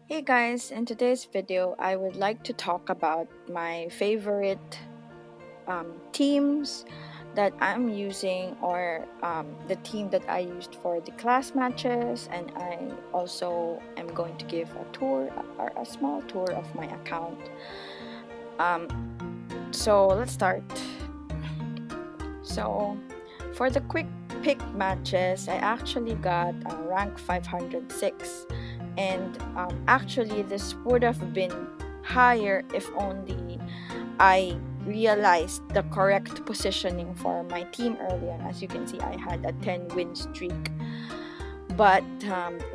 Hey guys, in today's video, I would like to talk about my favorite teams that I'm using, or the team that I used for the class matches, and I also am going to give a tour or a small tour of my account. Um, so let's start. So for the quick pick matches, I actually got rank 506, and actually this would have been higher if only I realized the correct positioning for my team early on. As you can see, I had a 10 win streak, but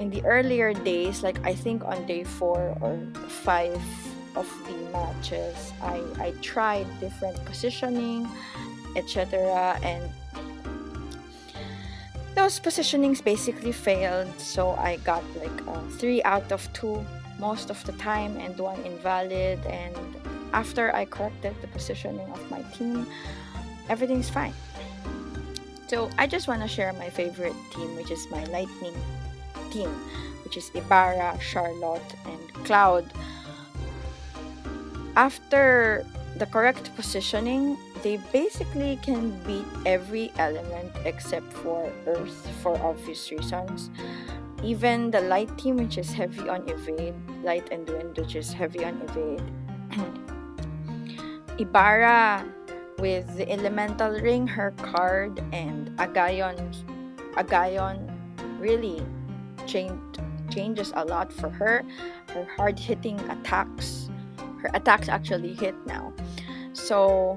in the earlier days, like I think on day 4 or 5 of the matches, I tried different positioning, etc., and those positionings basically failed. So I got like 3 out of 2 most of the time, and 1 invalid. And after I corrected the positioning of my team, everything's fine. So I just want to share my favorite team, which is my lightning team, which is Ibarra, Charlotte, and Cloud. After the correct positioning, they basically can beat every element except for Earth for obvious reasons. Even the light team, which is heavy on evade, light and wind, which is heavy on evade. Ibarra with the elemental ring, her card, and Agayon really changes a lot for her. Her hard hitting attacks, her attacks actually hit now. So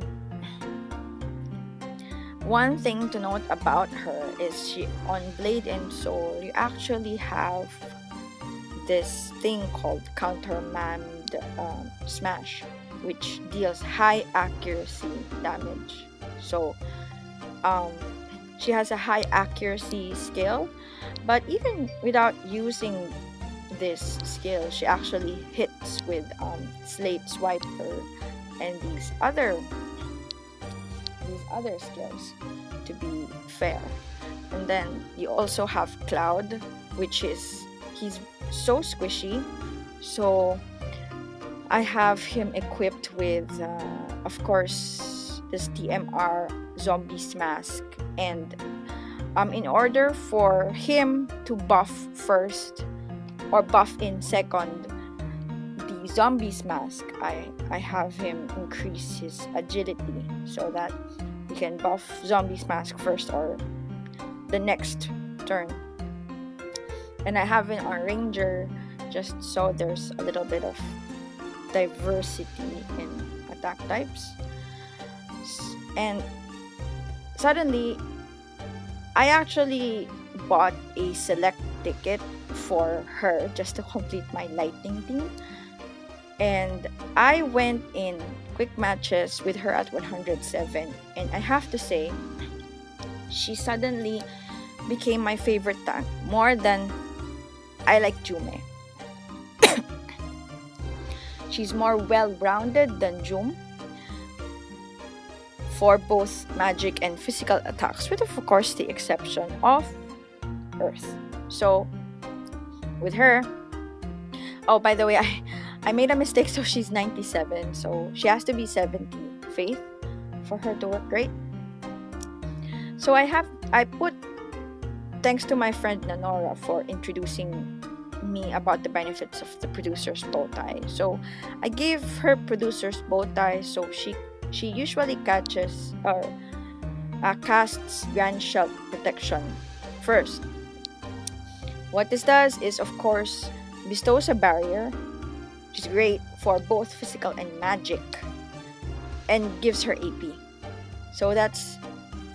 one thing to note about her is she on Blade and Soul, you actually have this thing called countermand smash, which deals high accuracy damage. So she has a high accuracy skill, but even without using this skill, she actually hits with Slate Swiper and these other skills, to be fair. And then you also have Cloud, which is he's so squishy. So I have him equipped with, of course, this TMR Zombies Mask. And in order for him to buff first or buff in second the Zombies Mask, I have him increase his agility so that he can buff Zombies Mask first or the next turn. And I have it on Ranger just so there's a little bit of diversity in attack types. And suddenly, I actually bought a select ticket for her just to complete my lightning team. And I went in quick matches with her at 107. And I have to say, she suddenly became my favorite tank more than I like Jume. She's more well-rounded than Jum for both magic and physical attacks, with of course the exception of Earth. So with her, oh, by the way, I made a mistake, so she's 97, so she has to be 70 faith for her to work great. So I put, thanks to my friend Nanora for introducing me about the benefits of the producer's bow tie. So I gave her producer's bow tie, so she usually catches or casts Grand Shell Protection first. What this does is, of course, bestows a barrier, which is great for both physical and magic, and gives her AP. So that's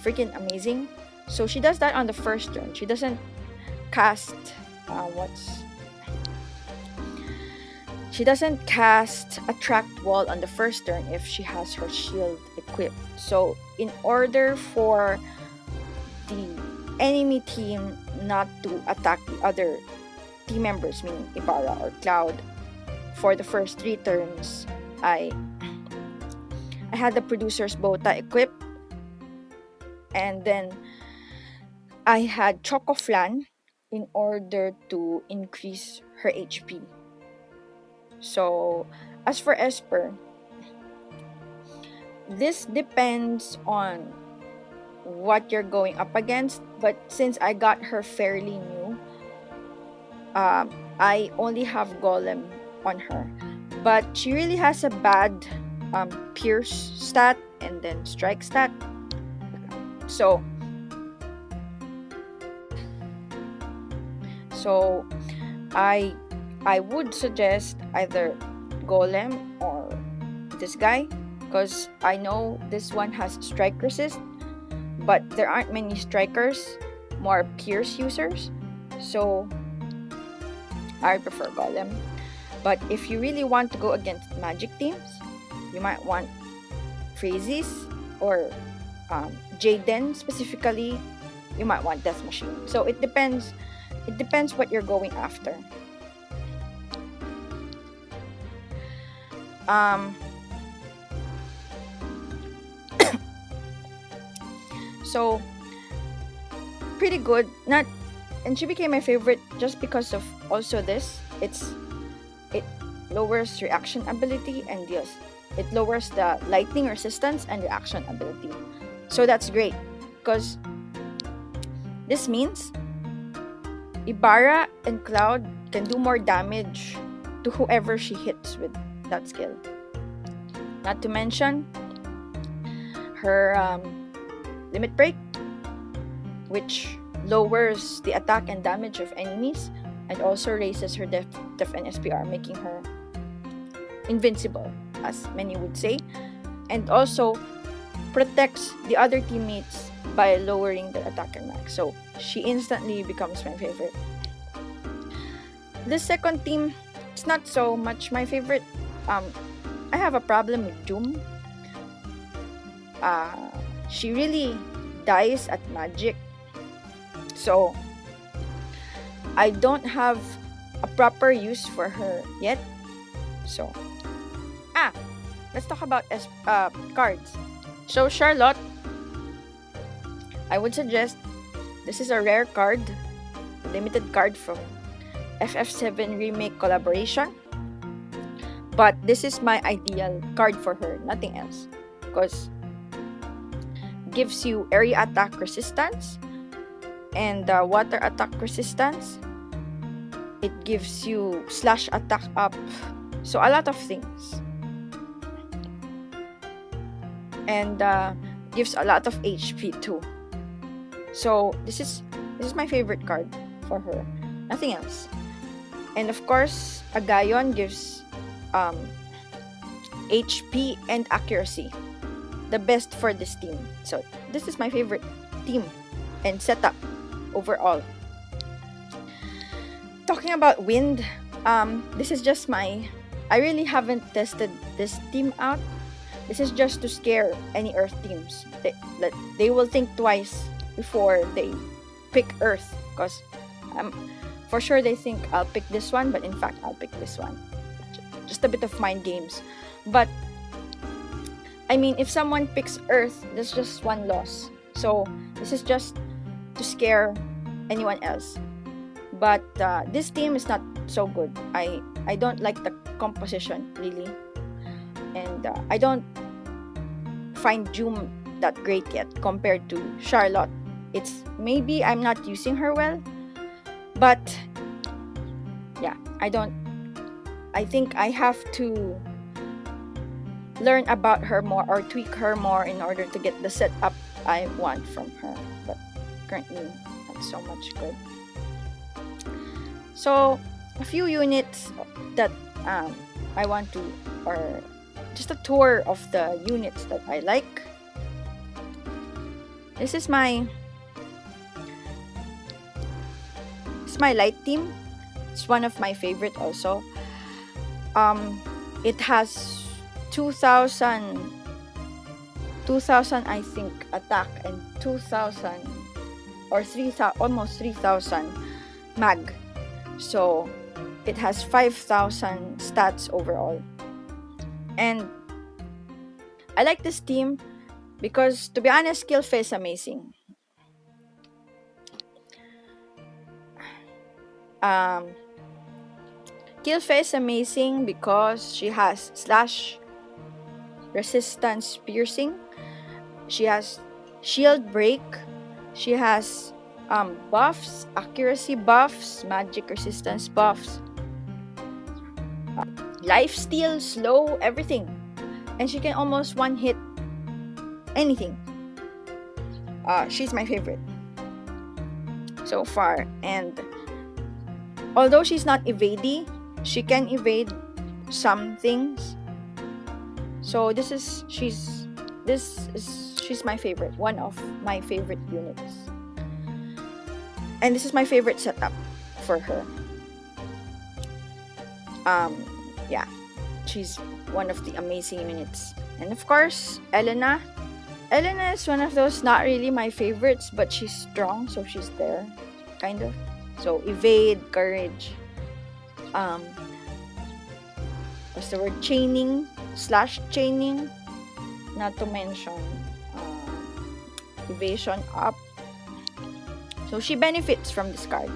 freaking amazing. So she does that on the first turn. She doesn't cast she doesn't cast Attract Wall on the first turn if she has her shield equipped. So in order for the enemy team not to attack the other team members, meaning Ibarra or Cloud, for the first 3 turns, I had the producer's bow tie equipped, and then I had Choco Flan in order to increase her HP. So as for Esper, this depends on what you're going up against. But since I got her fairly new, I only have Golem on her. But she really has a bad Pierce stat and then Strike stat. So, so I I would suggest either Golem or this guy, because I know this one has strike resist, but there aren't many strikers, more Pierce users. So I prefer Golem. But if you really want to go against magic teams, you might want Phrases or Jaden specifically. You might want Death Machine. So it depends. It depends what you're going after. Um, so pretty good. Not, and she became my favorite just because of also this. It lowers reaction ability, and yes, it lowers the lightning resistance and reaction ability. So that's great because this means Ibarra and Cloud can do more damage to whoever she hits with that skill. Not to mention her limit break, which lowers the attack and damage of enemies and also raises her def and SPR, making her invincible, as many would say, and also protects the other teammates by lowering the attack and max. So she instantly becomes my favorite. The second team, it's not so much my favorite. I have a problem with Doom. She really dies at magic, so I don't have a proper use for her yet. So let's talk about cards. So Charlotte, I would suggest this is a rare card, a limited card from FF7 Remake collaboration. But this is my ideal card for her, nothing else. Because gives you area attack resistance and water attack resistance. It gives you slash attack up. So a lot of things. And gives a lot of HP too. So this is my favorite card for her. Nothing else. And of course, Agayon gives HP and accuracy. The best for this team. So this is my favorite team and setup overall. Talking about wind, this is just I really haven't tested this team out. This is just to scare any earth teams. They will think twice before they pick earth, because for sure they think I'll pick this one, but in fact I'll pick this one. Just a bit of mind games. But I mean, if someone picks earth, there's just one loss. So this is just to scare anyone else. But this team is not so good. I don't like the composition really, and I don't find Doom that great yet compared to Charlotte. It's maybe I'm not using her well, but yeah, I think I have to learn about her more or tweak her more in order to get the setup I want from her. But currently, not so much good. So a few units that I want to, or just a tour of the units that I like. This is my light team. It's one of my favorite also. It has 2000 I think attack and 2000 or 3000, almost 3000 mag. So it has 5000 stats overall. And I like this team because, to be honest, Skillfa is amazing. Kilfe is amazing because she has slash resistance piercing, she has shield break, she has buffs, accuracy buffs, magic resistance buffs, life steal, slow, everything. And she can almost one hit anything. She's my favorite so far. And although she's not evadey, she can evade some things. So she's my favorite, one of my favorite units. And this is my favorite setup for her. Yeah, she's one of the amazing units. And of course, Elena. Elena is one of those not really my favorites, but she's strong, so she's there, kind of. So evade, courage, what's the word? Chaining, slash chaining, not to mention evasion up. So she benefits from this card.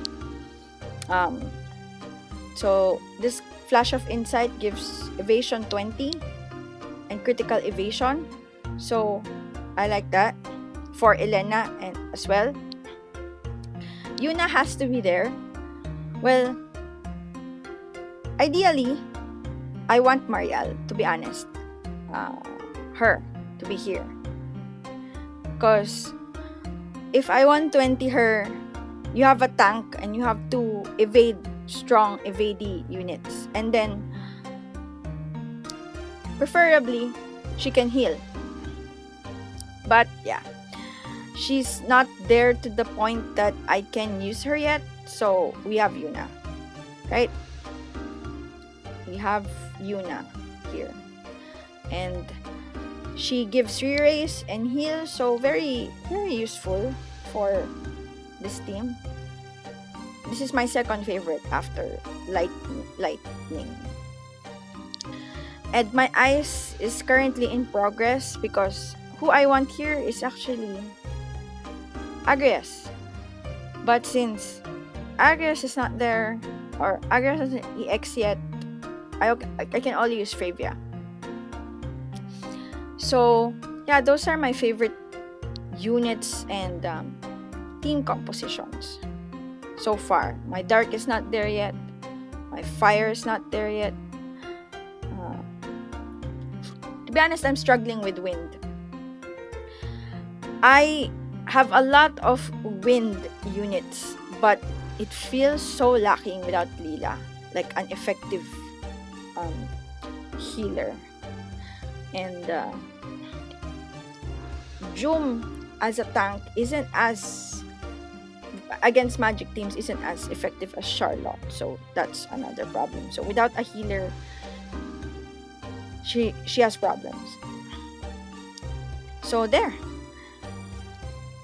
So this Flash of Insight gives evasion 20 and critical evasion. So I like that for Elena and as well. Yuna has to be there. Well, ideally, I want Marielle, to be honest. Her to be here. Because if I 120 her, you have a tank and you have to evade strong evadey units. And then, preferably, she can heal. But yeah, she's not there to the point that I can use her yet. So we have Yuna, right? We have Yuna here. And she gives re-raise and heal, so very, very useful for this team. This is my second favorite after lightning. And my ice is currently in progress because who I want here is actually Agrias. But since Agrias is not there, or Agrias hasn't EX yet, I can only use Fravia. So yeah, those are my favorite units and team compositions so far. My dark is not there yet. My fire is not there yet. To be honest, I'm struggling with wind. I have a lot of wind units, but it feels so lacking without Lila, like an effective healer. And Jum as a tank isn't as against magic teams isn't as effective as Charlotte, so that's another problem. So without a healer, she has problems. So there,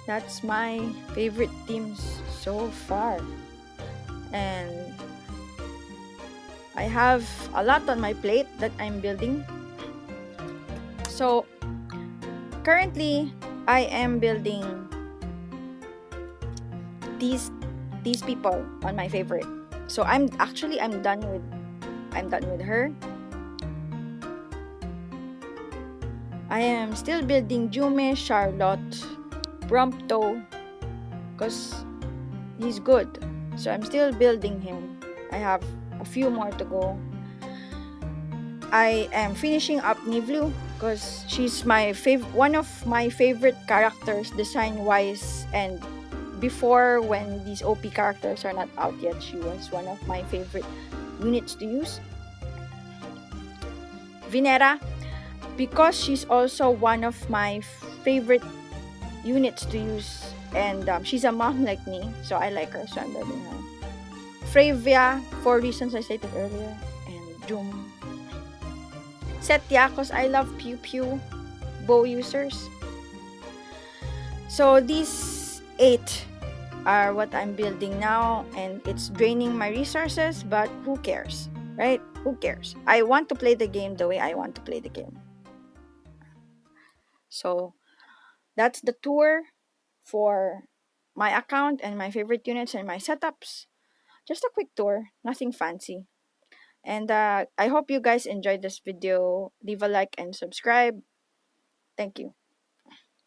that's my favorite teams so far, and I have a lot on my plate that I'm building. So currently I am building these people on my favorite. So I'm done with her. I am still building Jume, Charlotte, Prompto, because he's good. So I'm still building him. I have a few more to go. I am finishing up Nivlu because she's one of my favorite characters design wise, and before, when these OP characters are not out yet, she was one of my favorite units to use. Vinera, because she's also one of my favorite units to use, and she's a mom like me, so I like her, so I'm building her. Fravia, for reasons I stated earlier, and Jum. Setya, because I love Pew Pew bow users. So these 8 are what I'm building now, and it's draining my resources, but who cares, right? Who cares? I want to play the game the way I want to play the game. So that's the tour for my account and my favorite units and my setups. Just a quick tour, nothing fancy. And I hope you guys enjoyed this video. Leave a like and subscribe. Thank you.